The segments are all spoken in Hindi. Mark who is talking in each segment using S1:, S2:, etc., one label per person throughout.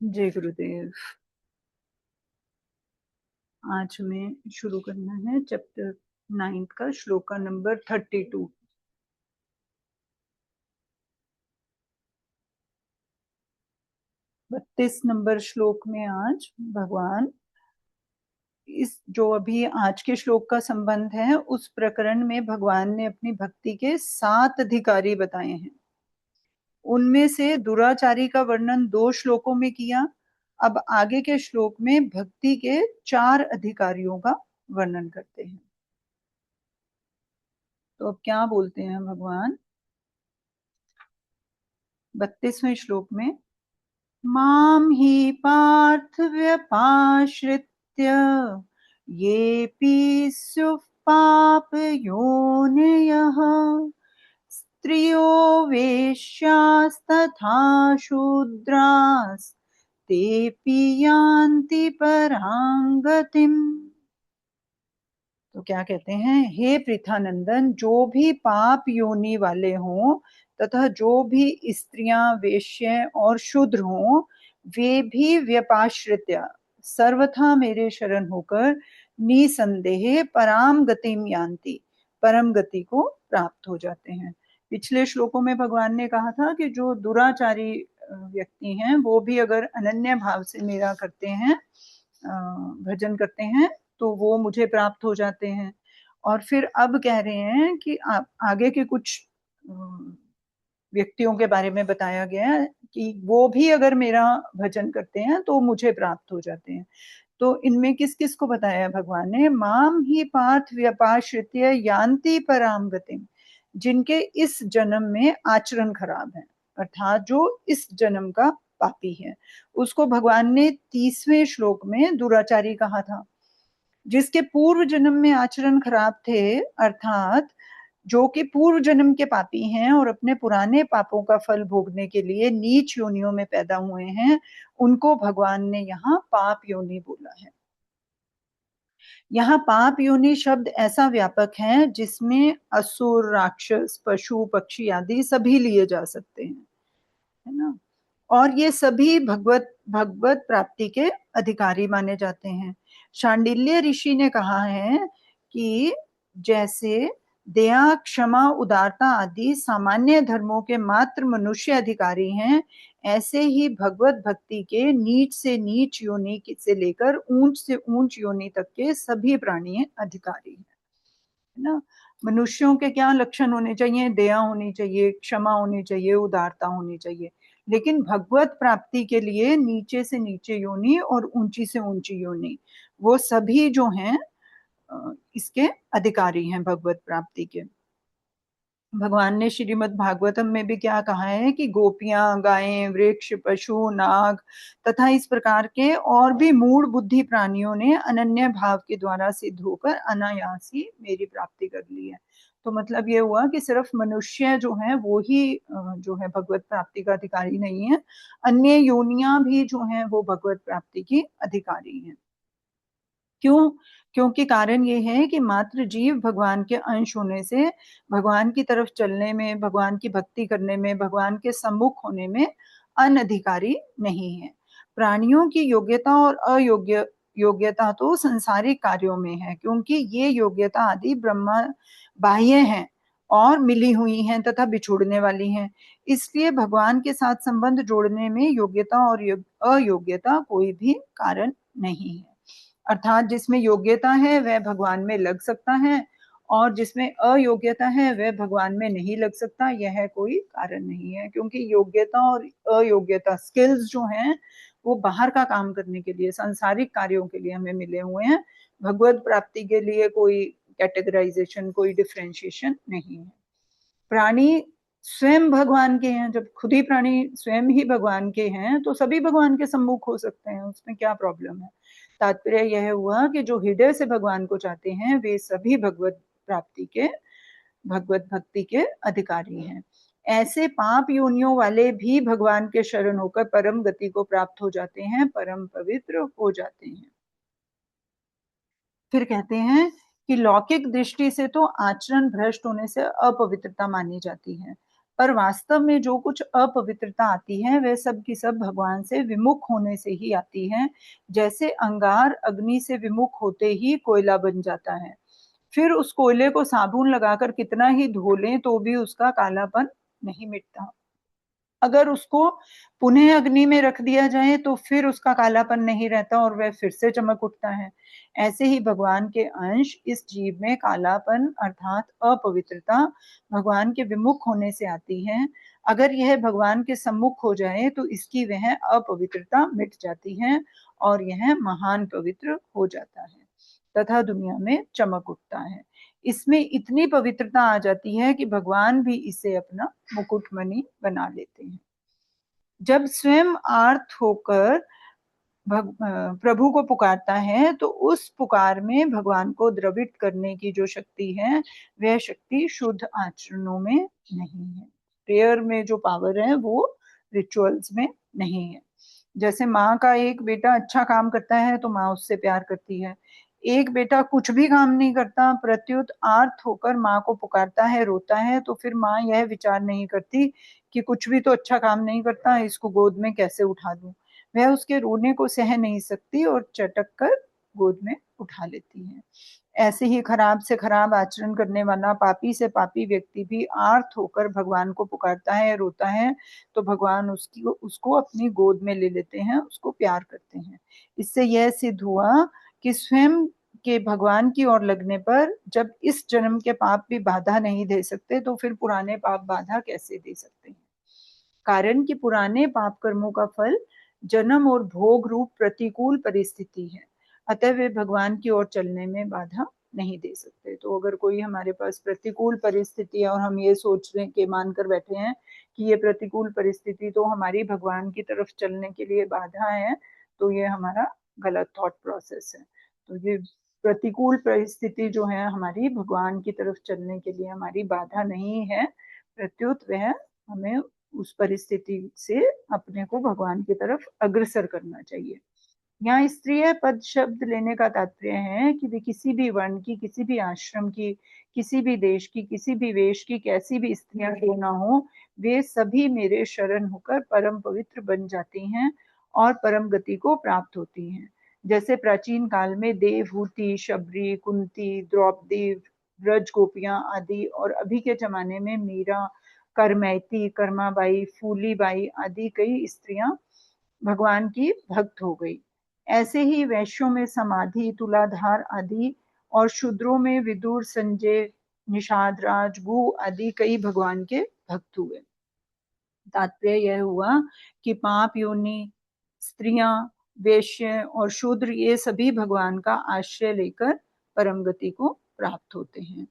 S1: जय गुरुदेव। आज हमें शुरू करना है चैप्टर 9 का श्लोका नंबर 32। 32 नंबर श्लोक में आज भगवान इस जो अभी आज के श्लोक का संबंध है उस प्रकरण में भगवान ने अपनी भक्ति के 7 अधिकारी बताए हैं। उनमें से दुराचारी का वर्णन 2 श्लोकों में किया। अब आगे के श्लोक में भक्ति के 4 अधिकारियों का वर्णन करते हैं। तो अब क्या बोलते हैं भगवान 32वें श्लोक में, मां हि पार्थ व्यपाश्रित्य येऽपि स्युः पापयोनयः स्त्रियो वेश्यास्तथा शूद्रास्तेऽपि यान्ति परां गतिम्। तो क्या कहते हैं, हे पृथानंदन, जो भी पाप योनि वाले हों तथा जो भी स्त्रियां वेश्य और शूद्र हों, वे भी व्यपाश्रित्य सर्वथा मेरे शरण होकर निसंदेह पराम गतिम यान्ति, परम गति को प्राप्त हो जाते हैं। पिछले श्लोकों में भगवान ने कहा था कि जो दुराचारी व्यक्ति हैं वो भी अगर अनन्य भाव से मेरा करते हैं, भजन करते हैं, तो वो मुझे प्राप्त हो जाते हैं। और फिर अब कह रहे हैं कि आगे के कुछ व्यक्तियों के बारे में बताया गया है कि वो भी अगर मेरा भजन करते हैं तो मुझे प्राप्त हो जाते हैं। तो इनमें किस किस को बताया है भगवान ने, माम ही पार्थ व्यपाश्रित्य यान्ति पराम गतिम, जिनके इस जन्म में आचरण खराब है, अर्थात जो इस जन्म का पापी है, उसको भगवान ने 30वें श्लोक में दुराचारी कहा था। जिसके पूर्व जन्म में आचरण खराब थे, अर्थात जो कि पूर्व जन्म के पापी हैं और अपने पुराने पापों का फल भोगने के लिए नीच योनियों में पैदा हुए हैं, उनको भगवान ने यहाँ पाप योनि बोला है। यहाँ पाप योनि शब्द ऐसा व्यापक है जिसमें असुर, राक्षस, पशु, पक्षी आदि सभी लिए जा सकते हैं, है ना। और ये सभी भगवत भगवत प्राप्ति के अधिकारी माने जाते हैं। शांडिल्य ऋषि ने कहा है कि जैसे दया, क्षमा, उदारता आदि सामान्य धर्मों के मात्र मनुष्य अधिकारी हैं, ऐसे ही भगवत भक्ति के नीच से नीच योनि से लेकर ऊंच से ऊंच योनि तक के सभी प्राणी अधिकारी हैं, है ना। मनुष्यों के क्या लक्षण होने चाहिए, दया होनी चाहिए, क्षमा होनी चाहिए, उदारता होनी चाहिए। लेकिन भगवत प्राप्ति के लिए नीचे से नीचे योनि और ऊंची से ऊंची योनि, वो सभी जो हैं इसके अधिकारी हैं भगवत प्राप्ति के। भगवान ने श्रीमद् भागवतम में भी क्या कहा है कि गोपियां, गायें, वृक्ष, पशु, नाग तथा इस प्रकार के और भी मूढ़ बुद्धि प्राणियों ने अनन्य भाव के द्वारा सिद्ध होकर अनायास ही मेरी प्राप्ति कर ली है। तो मतलब ये हुआ कि सिर्फ मनुष्य जो है वो ही जो है भगवत प्राप्ति का अधिकारी नहीं है, अन्य योनियां भी जो हैं वो भगवत प्राप्ति की अधिकारी हैं। क्यों? क्योंकि कारण ये है कि मात्र जीव भगवान के अंश होने से भगवान की तरफ चलने में, भगवान की भक्ति करने में, भगवान के सम्मुख होने में अनधिकारी नहीं है। प्राणियों की योग्यता और अयोग्य योग्यता तो संसारिक कार्यों में है, क्योंकि ये योग्यता आदि ब्रह्मा बाह्य हैं और मिली हुई हैं तथा बिछुड़ने वाली हैं। इसलिए भगवान के साथ संबंध जोड़ने में योग्यता और अयोग्यता कोई भी कारण नहीं है। अर्थात जिसमें योग्यता है वह भगवान में लग सकता है और जिसमें अयोग्यता है वह भगवान में नहीं लग सकता, यह कोई कारण नहीं है। क्योंकि योग्यता और अयोग्यता स्किल्स जो हैं वो बाहर का काम करने के लिए, सांसारिक कार्यों के लिए हमें मिले हुए हैं। भगवत प्राप्ति के लिए कोई कैटेगराइजेशन, कोई डिफ्रेंशिएशन नहीं है। प्राणी स्वयं भगवान के हैं, जब खुद ही प्राणी स्वयं ही भगवान के हैं तो सभी भगवान के सम्मुख हो सकते हैं, उसमें क्या प्रॉब्लम है। तात्पर्य यह हुआ कि जो हृदय से भगवान को चाहते हैं वे सभी भगवत प्राप्ति के, भगवत भक्ति के अधिकारी हैं। ऐसे पाप योनियों वाले भी भगवान के शरण होकर परम गति को प्राप्त हो जाते हैं, परम पवित्र हो जाते हैं। फिर कहते हैं कि लौकिक दृष्टि से तो आचरण भ्रष्ट होने से अपवित्रता मानी जाती है, पर वास्तव में जो कुछ अपवित्रता आती है वह सब की सब भगवान से विमुख होने से ही आती है। जैसे अंगार अग्नि से विमुख होते ही कोयला बन जाता है, फिर उस कोयले को साबुन लगाकर कितना ही धो लें तो भी उसका कालापन नहीं मिटता। अगर उसको पुनः अग्नि में रख दिया जाए तो फिर उसका कालापन नहीं रहता और वह फिर से चमक उठता है। ऐसे ही भगवान के अंश इस जीव में कालापन अर्थात अपवित्रता भगवान के विमुख होने से आती है। अगर यह भगवान के सम्मुख हो जाए तो इसकी वह अपवित्रता मिट जाती है और यह महान पवित्र हो जाता है तथा दुनिया में चमक उठता है। इसमें इतनी पवित्रता आ जाती है कि भगवान भी इसे अपना मुकुटमणि बना लेते हैं। जब स्वयं आर्त होकर प्रभु को पुकारता है तो उस पुकार में भगवान को द्रवित करने की जो शक्ति है वह शक्ति शुद्ध आचरणों में नहीं है। प्रेयर में जो पावर है वो रिचुअल्स में नहीं है। जैसे माँ का एक बेटा अच्छा काम करता है तो माँ उससे प्यार करती है। एक बेटा कुछ भी काम नहीं करता प्रत्युत आर्त होकर माँ को पुकारता है, रोता है, तो फिर माँ यह विचार नहीं करती कि कुछ भी तो अच्छा काम नहीं करता, इसको गोद में कैसे उठा दूं। वह उसके रोने को सह नहीं सकती और चटक कर गोद में उठा लेती है। ऐसे ही खराब से खराब आचरण करने वाला पापी से पापी व्यक्ति भी आर्त होकर भगवान को पुकारता है, रोता है, तो भगवान उसको अपनी गोद में ले लेते हैं, उसको प्यार करते हैं। इससे यह सिद्ध हुआ कि स्वयं के भगवान की ओर लगने पर जब इस जन्म के पाप भी बाधा नहीं दे सकते तो फिर पुराने पाप बाधा कैसे दे सकते हैं। कारण कि पुराने पाप कर्मों का फल जन्म और भोग रूप प्रतिकूल परिस्थिति है, अतः वे भगवान की ओर चलने में बाधा नहीं दे सकते। तो अगर कोई हमारे पास प्रतिकूल परिस्थिति है और हम ये सोच रहे के मान कर बैठे हैं कि ये प्रतिकूल परिस्थिति तो हमारी भगवान की तरफ चलने के लिए बाधा है, तो ये हमारा गलत थॉट प्रोसेस है। तो ये प्रतिकूल परिस्थिति जो है हमारी भगवान की तरफ चलने के लिए हमारी बाधा नहीं है, प्रत्युत वह हमें उस परिस्थिति से अपने को भगवान की तरफ अग्रसर करना चाहिए। यहाँ स्त्रीय पद शब्द लेने का तात्पर्य है कि वे किसी भी वर्ण की, किसी भी आश्रम की, किसी भी देश की, किसी भी वेश की, कैसी भी स्त्रियां क्यों ना हो, वे सभी मेरे शरण होकर परम पवित्र बन जाती हैं और परम गति को प्राप्त होती हैं। जैसे प्राचीन काल में देवहूति, शबरी, कुंती, द्रौपदी, ब्रज गोपियां आदि और अभी के जमाने में मीरा, करमैती, कर्माबाई, फूलीबाई आदि कई स्त्रियां भगवान की भक्त हो गई। ऐसे ही वैश्यों में समाधि, तुलाधार आदि और शूद्रों में विदुर, संजय, निषाद, राज, गु आदि कई भगवान के भक्त हुए। तात्पर्य यह हुआ कि पाप योनि स्त्रियां, वेश्य और शूद्र ये सभी भगवान का आश्रय लेकर परम गति को प्राप्त होते हैं।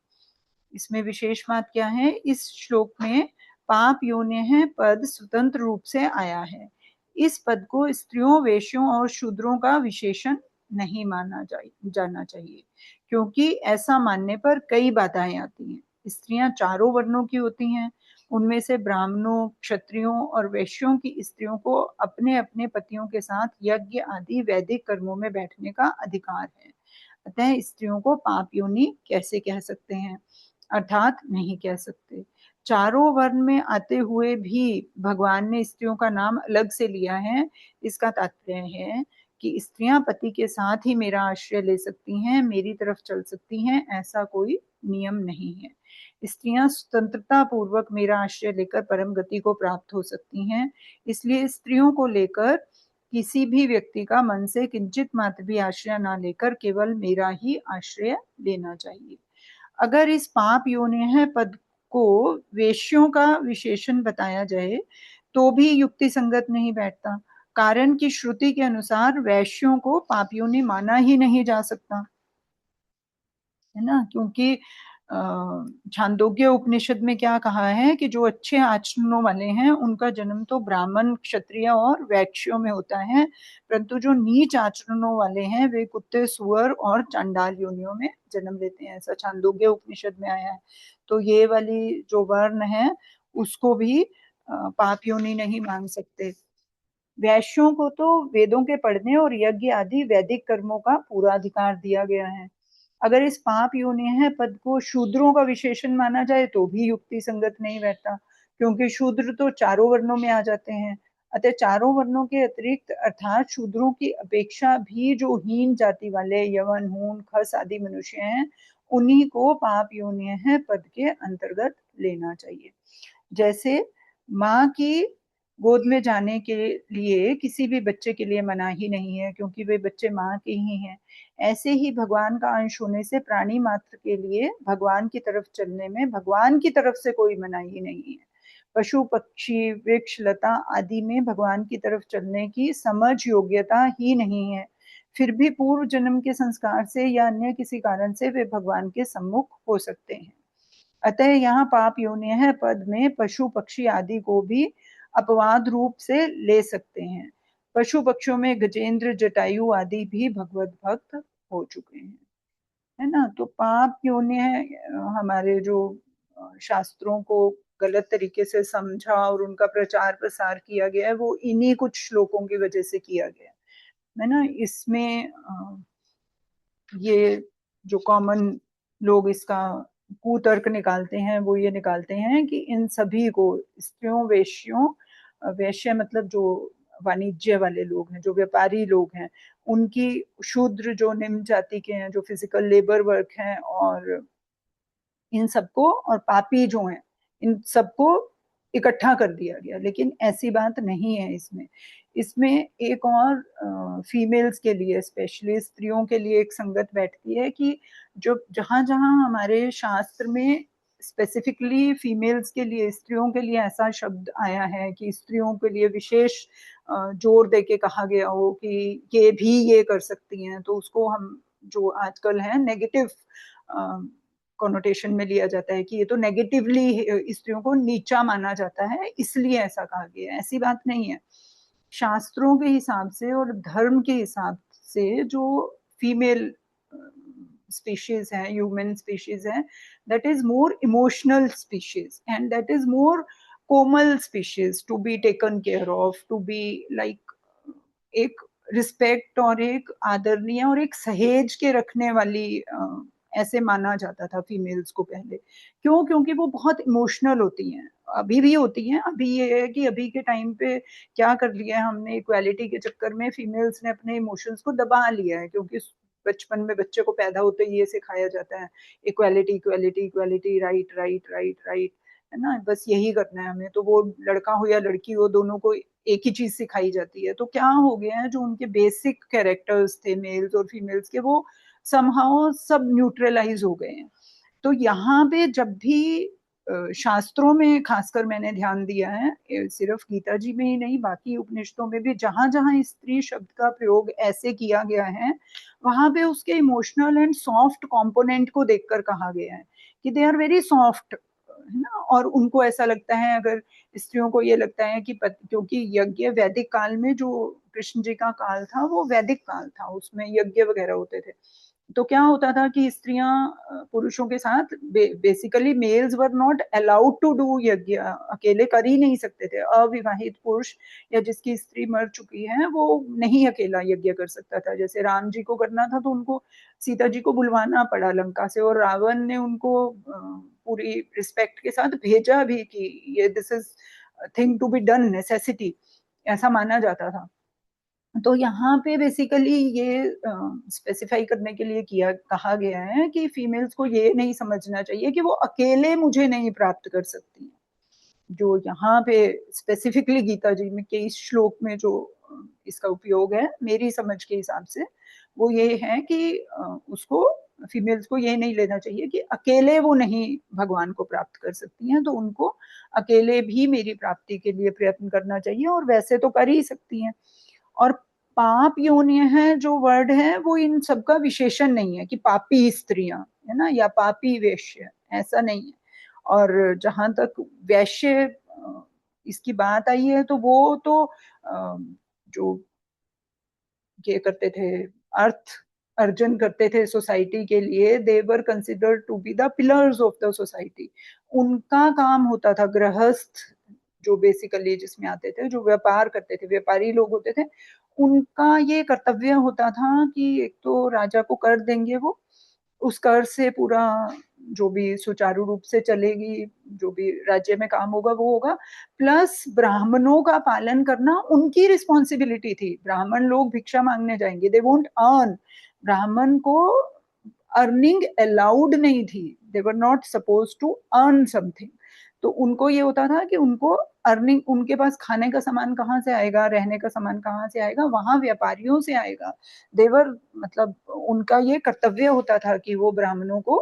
S1: इसमें विशेष बात क्या है, इस श्लोक में पाप योनि पद स्वतंत्र रूप से आया है। इस पद को स्त्रियों, वेश्यों और शूद्रों का विशेषण नहीं माना जाना चाहिए, क्योंकि ऐसा मानने पर कई बाधाएं आती हैं। स्त्रियां चारों वर्णों की होती हैं, उनमें से ब्राह्मणों, क्षत्रियों और वैश्यों की स्त्रियों को अपने अपने पतियों के साथ यज्ञ आदि वैदिक कर्मों में बैठने का अधिकार है। अतः स्त्रियों को पाप योनि कैसे कह सकते हैं, अर्थात नहीं कह सकते। चारों वर्ण में आते हुए भी भगवान ने स्त्रियों का नाम अलग से लिया है। इसका तात्पर्य है कि स्त्रियां पति के साथ ही मेरा आश्रय ले सकती हैं, मेरी तरफ चल सकती हैं, ऐसा कोई नियम नहीं है। स्त्रियां स्वतंत्रता पूर्वक मेरा आश्रय लेकर परम गति को प्राप्त हो सकती हैं। इसलिए स्त्रियों को लेकर किसी भी व्यक्ति का मन से किंचित मात्र भी आश्रय ना लेकर केवल मेरा ही आश्रय लेना चाहिए। अगर इस पाप योनि पद को वेश्यों का विशेषण बताया जाए तो भी युक्ति संगत नहीं बैठता, कारण कि श्रुति के अनुसार वैश्यों को पाप योनि माना ही नहीं जा सकता, है ना। क्योंकि छांदोग्य उपनिषद में क्या कहा है कि जो अच्छे आचरणों वाले हैं उनका जन्म तो ब्राह्मण, क्षत्रिय और वैश्यों में होता है, परंतु जो नीच आचरणों वाले हैं वे कुत्ते, सुअर और चांडाल योनियों में जन्म लेते हैं, ऐसा छांदोग्य उपनिषद में आया है। तो ये वाली जो वर्ण है उसको भी पाप योनि नहीं मान सकते। वैश्यों को तो वेदों के पढ़ने और यज्ञ आदि वैदिक कर्मों का पूरा अधिकार दिया गया है। अगर इस पाप योनि पद को शूद्रों का विशेषण माना जाए तो भी युक्ति संगत नहीं बैठता, क्योंकि शूद्र तो चारों वर्णों में आ जाते हैं। अतः चारों वर्णों के अतिरिक्त अर्थात शूद्रों की अपेक्षा भी जो हीन जाति वाले यवन, हून, खस आदि मनुष्य हैं, उन्हीं को पाप योनि पद के अंतर्गत लेना चाहिए। जैसे माँ की गोद में जाने के लिए किसी भी बच्चे के लिए मनाही नहीं है, क्योंकि वे बच्चे माँ के ही हैं। ऐसे ही भगवान का अंश होने से प्राणी मात्र के लिए भगवान की तरफ चलने में भगवान की तरफ से कोई मनाही नहीं है। पशु, पक्षी, वृक्ष, लता आदि में भगवान की तरफ चलने की समझ योग्यता ही नहीं है, फिर भी पूर्व जन्म के संस्कार से या अन्य किसी कारण से वे भगवान के सम्मुख हो सकते हैं। अतः यहाँ पाप योनि पद में पशु, पक्षी आदि को भी अपवाद रूप से ले सकते हैं। पशु पक्षियों में गजेंद्र, जटायु आदि भी भगवत भक्त हो चुके हैं, है ना। तो पाप योनि हमारे जो शास्त्रों को गलत तरीके से समझा और उनका प्रचार प्रसार किया गया है, वो इन्हीं कुछ श्लोकों की वजह से किया गया है ना। इसमें ये जो कॉमन लोग इसका कुतर्क निकालते हैं, वो ये निकालते हैं कि इन सभी को स्त्रियों, वेश्यों, वैश्य मतलब जो वाणिज्य वाले लोग हैं, जो व्यापारी लोग हैं, उनकी, शूद्र जो निम्न जाति के हैं, जो फिजिकल लेबर वर्क हैं, और इन सबको, और पापी जो हैं, इन सबको इकट्ठा कर दिया गया। लेकिन ऐसी बात नहीं है इसमें। इसमें एक और फीमेल्स के लिए, स्पेशली स्त्रियों के लिए एक संगत बैठती है कि जो जहां जहां हमारे शास्त्र में स्पेसिफिकली फीमेल्स के लिए, स्त्रियों के लिए ऐसा शब्द आया है कि स्त्रियों के लिए विशेष जोर दे के कहा गया हो कि ये भी ये कर सकती हैं, तो उसको हम जो आजकल है नेगेटिव कॉनोटेशन में लिया जाता है कि ये तो नेगेटिवली स्त्रियों को नीचा माना जाता है, इसलिए ऐसा कहा गया है। ऐसी बात नहीं है। शास्त्रों के हिसाब से और धर्म के हिसाब से जो फीमेल स्पीशीज है, ह्यूमन स्पीशीज है, that is more emotional species and that is more कोमल species to be taken care of, to be like एक रिस्पेक्ट और एक आदरणीय और एक सहेज के रखने वाली ऐसे माना जाता था फीमेल्स को पहले। क्यों? क्योंकि वो बहुत इमोशनल होती हैं, अभी भी होती हैं। अभी ये है कि अभी के टाइम पे क्या कर लिया है हमने, इक्वालिटी के चक्कर में फीमेल्स ने अपने इमोशंस को दबा लिया है, क्योंकि बचपन में बच्चे को पैदा होते ही ये सिखाया जाता है, equality equality equality, right right right right, है ना, बस यही करना है हमें। तो वो लड़का हो या लड़की हो, दोनों को एक ही चीज सिखाई जाती है। तो क्या हो गया है, जो उनके बेसिक कैरेक्टर्स थे मेल्स और फीमेल्स के, वो समहाउ सब न्यूट्रलाइज हो गए हैं। तो यहाँ पे जब भी शास्त्रों में खासकर मैंने ध्यान दिया है, सिर्फ गीता जी में ही नहीं, बाकी उपनिषदों में भी जहां जहां स्त्री शब्द का प्रयोग ऐसे किया गया है, वहां पे उसके इमोशनल एंड सॉफ्ट कंपोनेंट को देखकर कहा गया है कि दे आर वेरी सॉफ्ट, है ना। और उनको ऐसा लगता है, अगर स्त्रियों को ये लगता है कि क्योंकि यज्ञ वैदिक काल में, जो कृष्ण जी का काल था वो वैदिक काल था, उसमें यज्ञ वगैरह होते थे। तो क्या होता था कि स्त्रियां पुरुषों के साथ, basically males were not allowed to do yajna, अकेले कर ही नहीं सकते थे। अविवाहित पुरुष या जिसकी स्त्री मर चुकी है, वो नहीं अकेला यज्ञ कर सकता था। जैसे राम जी को करना था तो उनको सीता जी को बुलवाना पड़ा लंका से, और रावण ने उनको पूरी रिस्पेक्ट के साथ भेजा भी कि ये this is thing to be done, necessity, ऐसा माना जाता था। तो यहाँ पे बेसिकली ये स्पेसिफाई करने के लिए किया, कहा गया है कि फीमेल्स को ये नहीं समझना चाहिए कि वो अकेले मुझे नहीं प्राप्त कर सकती। जो यहाँ पे स्पेसिफिकली गीता जी में के इस श्लोक में जो इसका उपयोग है, मेरी समझ के हिसाब से वो ये है कि उसको, फीमेल्स को ये नहीं लेना चाहिए कि अकेले वो नहीं भगवान को प्राप्त कर सकती हैं, तो उनको अकेले भी मेरी प्राप्ति के लिए प्रयत्न करना चाहिए, और वैसे तो कर ही सकती हैं। और पाप योनि है जो वर्ड है, वो इन सबका विशेषण नहीं है कि पापी स्त्रियां, है ना, या पापी वैश्य, ऐसा नहीं है। और जहां तक वैश्य इसकी बात आई है, तो वो तो जो ये करते थे, अर्थ अर्जन करते थे सोसाइटी के लिए, they were considered to be the pillars of the society. उनका काम होता था, गृहस्थ जो बेसिकली जिसमें आते थे, जो व्यापार करते थे, व्यापारी लोग होते थे, उनका ये कर्तव्य होता था कि एक तो राजा को कर देंगे, वो उस कर से पूरा जो भी सुचारू रूप से चलेगी, जो भी राज्य में काम होगा वो होगा, प्लस ब्राह्मणों का पालन करना उनकी रिस्पॉन्सिबिलिटी थी। ब्राह्मण लोग भिक्षा मांगने जाएंगे, दे वोंट अर्न, ब्राह्मण को अर्निंग अलाउड नहीं थी, they were not suppose to earn something. तो उनको ये होता था कि उनको अर्निंग, उनके पास खाने का सामान कहाँ से आएगा, रहने का सामान कहाँ से आएगा, वहां व्यापारियों से आएगा। देवर, मतलब उनका ये कर्तव्य होता था कि वो ब्राह्मणों को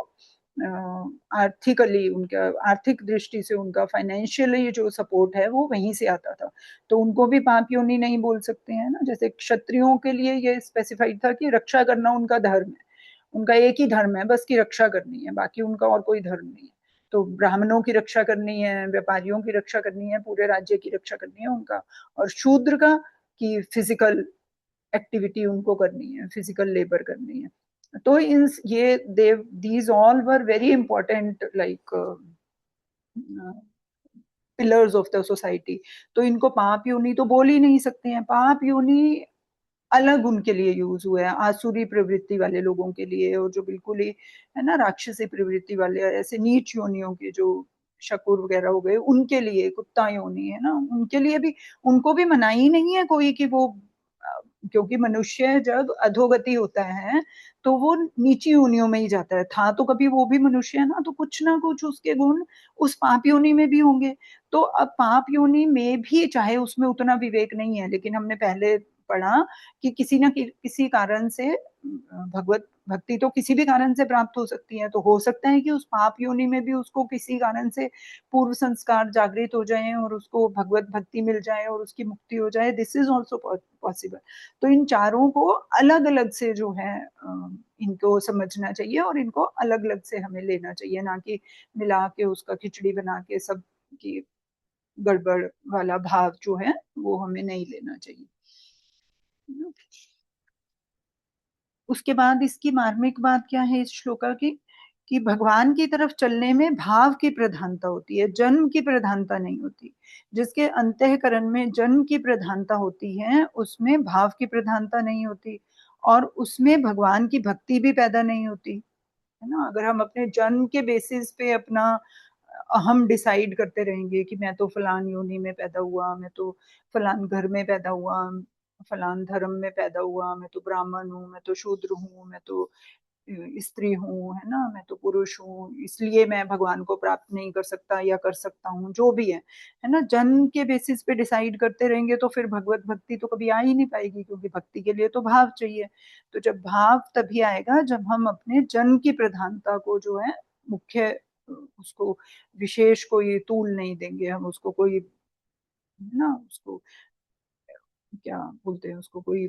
S1: आर्थिकली, उनका आर्थिक दृष्टि से उनका फाइनेंशियली जो सपोर्ट है वो वहीं से आता था। तो उनको भी पाप योनि नहीं बोल सकते हैं ना। जैसे क्षत्रियों के लिए ये स्पेसिफाइड था कि रक्षा करना उनका धर्म है, उनका एक ही धर्म है बस, की रक्षा करनी है, बाकी उनका और कोई धर्म नहीं है। तो ब्राह्मणों की रक्षा करनी है, व्यापारियों की रक्षा करनी है, पूरे राज्य की रक्षा करनी है उनका। और शूद्र का कि फिजिकल एक्टिविटी उनको करनी है, फिजिकल लेबर करनी है। तो इन ये देव these all were very important like pillars of the society. तो इनको पाप योनि तो बोल ही नहीं सकते हैं। पाप योनि अलग उनके लिए यूज हुआ है, आसुरी प्रवृत्ति वाले लोगों के लिए, और जो बिल्कुल ही है ना राक्षसी प्रवृत्ति वाले, ऐसे नीच योनियों के जो शकुर वगैरह हो गए, उनके लिए कुत्ता योनि है ना, उनके लिए भी, उनको भी मनाही नहीं है कोई कि वो, क्योंकि मनुष्य जब अधोगति होता है तो वो नीची योनियों में ही जाता है। था तो कभी वो भी मनुष्य है ना, तो कुछ ना कुछ उसके गुण उस पाप योनि में भी होंगे। तो अब पाप योनि में भी चाहे उसमें उतना विवेक नहीं है, लेकिन हमने पहले पढ़ा कि किसी न किसी कारण से भगवत भक्ति तो किसी भी कारण से प्राप्त हो सकती है। तो हो सकता है कि उस पाप योनि में भी उसको किसी कारण से पूर्व संस्कार जागृत हो जाए और उसको भगवत भक्ति मिल जाए और उसकी मुक्ति हो जाए। This is also possible. तो इन चारों को अलग अलग से जो है इनको समझना चाहिए, और इनको अलग अलग से हमें लेना चाहिए, ना कि मिला के उसका खिचड़ी बना के सब की गड़बड़ वाला भाव जो है वो हमें नहीं लेना चाहिए। उसके बाद इसकी मार्मिक बात क्या है इस श्लोका की, कि भगवान की तरफ चलने में भाव की प्रधानता होती है, जन्म की प्रधानता नहीं होती। जिसके अंतःकरण में जन्म की प्रधानता होती है उसमें भाव की प्रधानता नहीं होती, और उसमें भगवान की भक्ति भी पैदा नहीं होती, है ना। अगर हम अपने जन्म के बेसिस पे अपना हम डिसाइड करते रहेंगे कि मैं तो फलान योनि में पैदा हुआ, मैं तो फलान घर में पैदा हुआ, फलान धर्म में पैदा हुआ, मैं तो ब्राह्मण हूँ, मैं तो शूद्र हूँ, मैं तो स्त्री हूँ, है ना, मैं तो पुरुष हूँ, इसलिए मैं भगवान को प्राप्त नहीं कर सकता या कर सकता हूँ, जो भी है ना। जन्म के बेसिस पे डिसाइड करते रहेंगे तो फिर भगवत भक्ति तो कभी आ ही नहीं पाएगी, क्योंकि भक्ति के लिए तो भाव चाहिए। तो जब भाव तभी आएगा जब हम अपने जन्म की प्रधानता को जो है मुख्य, उसको विशेष कोई तूल नहीं देंगे हम, उसको कोई ना, उसको क्या बोलते हैं, उसको कोई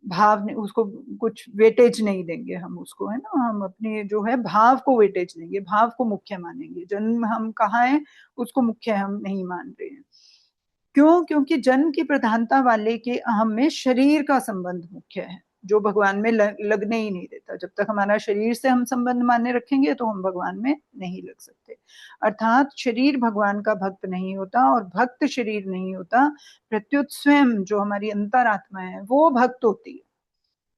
S1: भाव नहीं, उसको कुछ वेटेज नहीं देंगे हम उसको, है ना। हम अपने जो है भाव को वेटेज देंगे, भाव को मुख्य मानेंगे। जन्म हम कहाँ है उसको मुख्य हम नहीं मान रहे हैं। क्यों? क्योंकि जन्म की प्रधानता वाले के अहम में शरीर का संबंध मुख्य है, जो भगवान में लगने ही नहीं देता। जब तक हमारा शरीर से हम संबंध माने रखेंगे तो हम भगवान में नहीं लग सकते। अर्थात शरीर भगवान का भक्त नहीं होता, और भक्त शरीर नहीं होता, प्रत्युत स्वयं जो हमारी अंतरात्मा है वो भक्त होती है।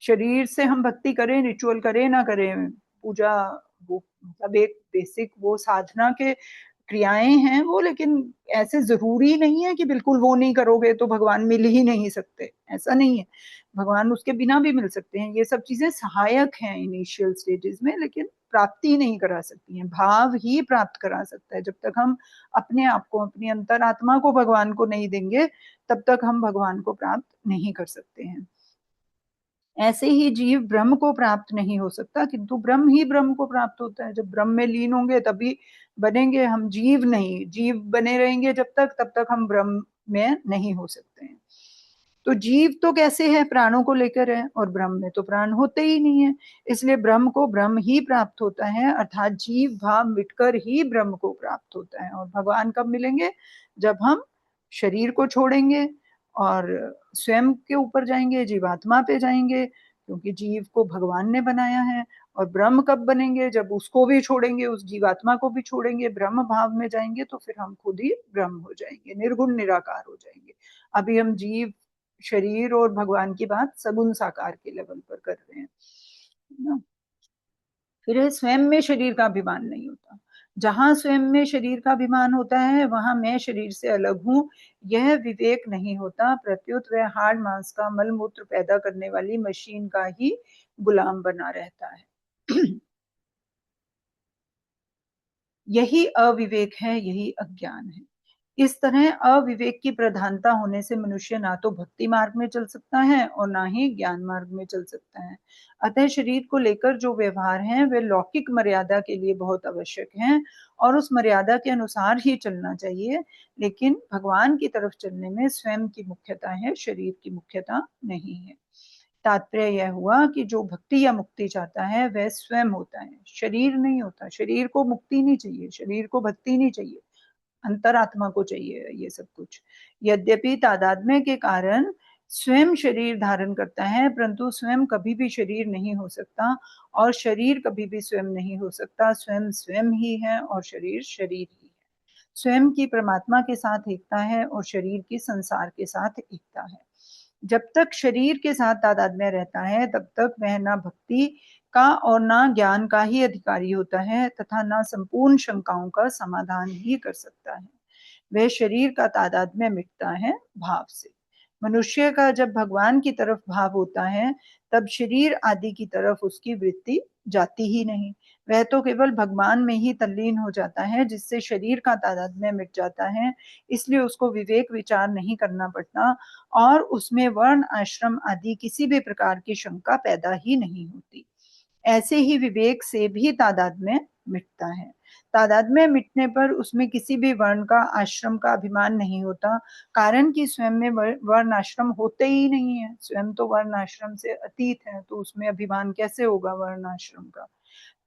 S1: शरीर से हम भक्ति करें, रिचुअल करें ना करें, पूजा, वो मतलब एक बेसिक वो साधना के क्रियाएं हैं वो, लेकिन ऐसे जरूरी नहीं है कि बिल्कुल वो नहीं करोगे तो भगवान मिल ही नहीं सकते, ऐसा नहीं है। भगवान उसके बिना भी मिल सकते हैं। ये सब चीजें सहायक हैं इनिशियल स्टेजेस में, लेकिन प्राप्ति नहीं करा सकती हैं। भाव ही प्राप्त करा सकता है। जब तक हम अपने आप को, अपनी अंतरात्मा को भगवान को नहीं देंगे, तब तक हम भगवान को प्राप्त नहीं कर सकते हैं। ऐसे ही जीव ब्रह्म को प्राप्त नहीं हो सकता, किंतु ब्रह्म ही ब्रह्म को प्राप्त होता है। जब ब्रह्म में लीन होंगे तभी बनेंगे हम, जीव नहीं। जीव बने रहेंगे जब तक, तब तक हम ब्रह्म में नहीं हो सकते हैं। तो जीव तो कैसे है, प्राणों को लेकर है, और ब्रह्म में तो प्राण होते ही नहीं है। इसलिए ब्रह्म को ब्रह्म ही प्राप्त होता है, अर्थात जीव भाव मिटकर ही ब्रह्म को प्राप्त होता है। और भगवान कब मिलेंगे? जब हम शरीर को छोड़ेंगे और स्वयं के ऊपर जाएंगे, जीवात्मा पे जाएंगे, क्योंकि जीव को भगवान ने बनाया है। और ब्रह्म कब बनेंगे? जब उसको भी छोड़ेंगे, उस जीवात्मा को भी छोड़ेंगे, ब्रह्म भाव में जाएंगे, तो फिर हम खुद ही ब्रह्म हो जाएंगे, निर्गुण निराकार हो जाएंगे। अभी हम जीव, शरीर और भगवान की बात सगुण साकार के लेवल पर कर रहे हैं, ना। फिर स्वयं में शरीर का अभिमान नहीं होता। जहां स्वयं में शरीर का अभिमान होता है वहां मैं शरीर से अलग हूं, यह विवेक नहीं होता, प्रत्युत वह हाड़ मांस का मल मूत्र पैदा करने वाली मशीन का ही गुलाम बना रहता है। यही अविवेक है, यही अज्ञान है। इस तरह अविवेक की प्रधानता होने से मनुष्य ना तो भक्ति मार्ग में चल सकता है और ना ही ज्ञान मार्ग में चल सकता है। अतः शरीर को लेकर जो व्यवहार हैं वे लौकिक मर्यादा के लिए बहुत आवश्यक हैं और उस मर्यादा के अनुसार ही चलना चाहिए, लेकिन भगवान की तरफ चलने में स्वयं की मुख्यता है, शरीर की मुख्यता नहीं है। तात्पर्य यह हुआ कि जो भक्ति या मुक्ति चाहता है वह स्वयं होता है, शरीर नहीं होता। शरीर को मुक्ति नहीं चाहिए, शरीर को भक्ति नहीं चाहिए, अंतरात्मा को चाहिए ये सब कुछ। यद्यपि तादात्म्य के कारण स्वयं शरीर धारण करता है, परंतु स्वयं कभी भी शरीर नहीं हो सकता और शरीर कभी भी स्वयं नहीं हो सकता। स्वयं स्वयं ही है और शरीर शरीर ही है। स्वयं की परमात्मा के साथ एकता है और शरीर की संसार के साथ एकता है। जब तक शरीर के साथ तादात्म्य रहता है तब तक वह ना भक्ति का और ना ज्ञान का ही अधिकारी होता है तथा ना संपूर्ण शंकाओं का समाधान ही कर सकता है। वह शरीर का तादात्म्य मिटता है भाव से। मनुष्य का जब भगवान की तरफ भाव होता है तब शरीर आदि की तरफ उसकी वृत्ति जाती ही नहीं। वह तो केवल भगवान में ही तल्लीन हो जाता है, जिससे शरीर का तादात्म्य मिट जाता है। इसलिए उसको विवेक विचार नहीं करना पड़ता और उसमें वर्ण आश्रम आदि किसी भी प्रकार की शंका पैदा ही नहीं होती। ऐसे ही विवेक से भी तादात्म्य मिटता है। तादात्म्य मिटने पर उसमें किसी भी वर्ण का आश्रम का अभिमान नहीं होता, कारण कि स्वयं में वर्ण आश्रम होते ही नहीं है। स्वयं तो वर्ण आश्रम से अतीत है, तो उसमें अभिमान कैसे होगा वर्ण आश्रम का।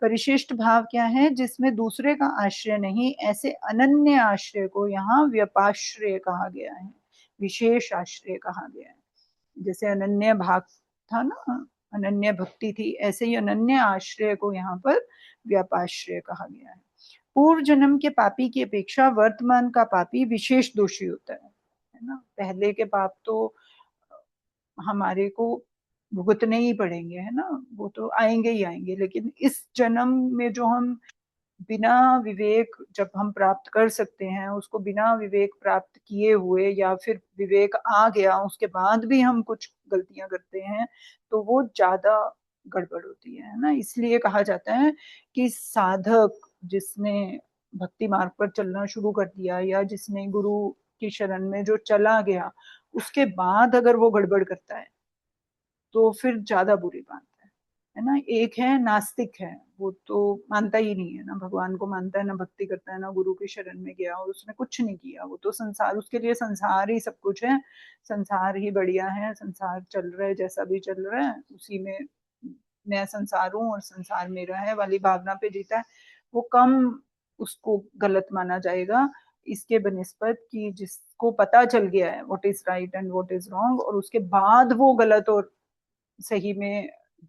S1: परिशिष्ट भाव क्या है? जिसमें दूसरे का आश्रय नहीं, ऐसे अनन्य आश्रय को यहाँ व्यपाश्रय कहा गया है, विशेष आश्रय कहा गया है। जैसे अनन्य भाग था ना, अनन्य भक्ति थी, ऐसे ही अनन्य आश्रय को यहाँ पर व्यापाश्रय कहा गया है। पूर्व जन्म के पापी की अपेक्षा वर्तमान का पापी विशेष दोषी होता है ना। पहले के पाप तो हमारे को भुगतने ही पड़ेंगे, है ना, वो तो आएंगे ही आएंगे, लेकिन इस जन्म में जो हम बिना विवेक जब हम प्राप्त कर सकते हैं, उसको बिना विवेक प्राप्त किए हुए या फिर विवेक आ गया उसके बाद भी हम कुछ गलतियां करते हैं, तो वो ज्यादा गड़बड़ होती है ना। इसलिए कहा जाता है कि साधक जिसने भक्ति मार्ग पर चलना शुरू कर दिया या जिसने गुरु की शरण में जो चला गया, उसके बाद अगर वो गड़बड़ करता है तो फिर ज्यादा बुरी बात है ना। एक है नास्तिक है, वो तो मानता ही नहीं है ना, भगवान को मानता है ना, भक्ति करता है ना, गुरु की शरण में गया और उसने कुछ नहीं किया। वो तो संसार, उसके लिए संसार ही सब कुछ है, संसार ही बढ़िया है, संसार चल रहा है जैसा भी चल रहा है उसी में मैं संसार हूँ और संसार मेरा है वाली भावना पे जीता है। वो कम उसको गलत माना जाएगा इसके बनिस्बत कि जिसको पता चल गया है what is right and what is wrong, और उसके बाद वो गलत और सही में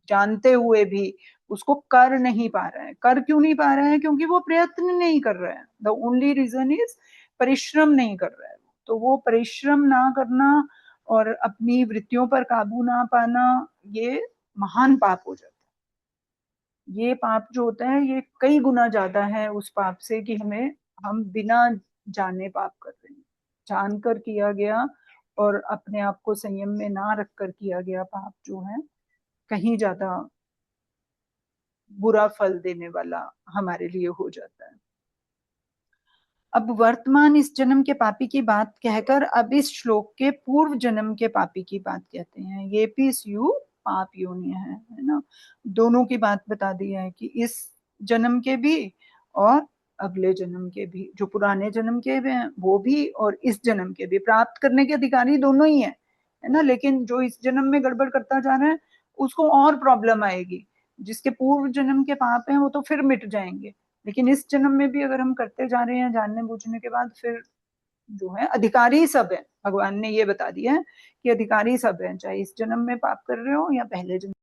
S1: जानते हुए भी उसको कर नहीं पा रहा है। कर क्यों नहीं पा रहा है? क्योंकि वो प्रयत्न नहीं कर रहा है। द ओनली रीजन इज परिश्रम नहीं कर रहा है। तो वो परिश्रम ना करना और अपनी वृत्तियों पर काबू ना पाना, ये महान पाप हो जाता है। ये पाप जो होता है ये कई गुना ज्यादा है उस पाप से कि हम बिना जाने पाप कर रहे हैं। जानकर किया गया और अपने आप को संयम में ना रखकर किया गया पाप जो है कहीं ज्यादा बुरा फल देने वाला हमारे लिए हो जाता है। अब वर्तमान इस जन्म के पापी की बात कहकर अब इस श्लोक के पूर्व जन्म के पापी की बात कहते हैं। ये भी यू पाप योनि है ना। दोनों की बात बता दी है कि इस जन्म के भी और अगले जन्म के भी, जो पुराने जन्म के भी हैं वो भी और इस जन्म के भी प्राप्त करने के अधिकारी दोनों ही है ना। लेकिन जो इस जन्म में गड़बड़ करता जा रहा है उसको और प्रॉब्लम आएगी। जिसके पूर्व जन्म के पाप हैं वो तो फिर मिट जाएंगे, लेकिन इस जन्म में भी अगर हम करते जा रहे हैं जानने बूझने के बाद, फिर जो है अधिकारी सब है। भगवान ने ये बता दिया है कि अधिकारी सब है, चाहे इस जन्म में पाप कर रहे हो या पहले जन्म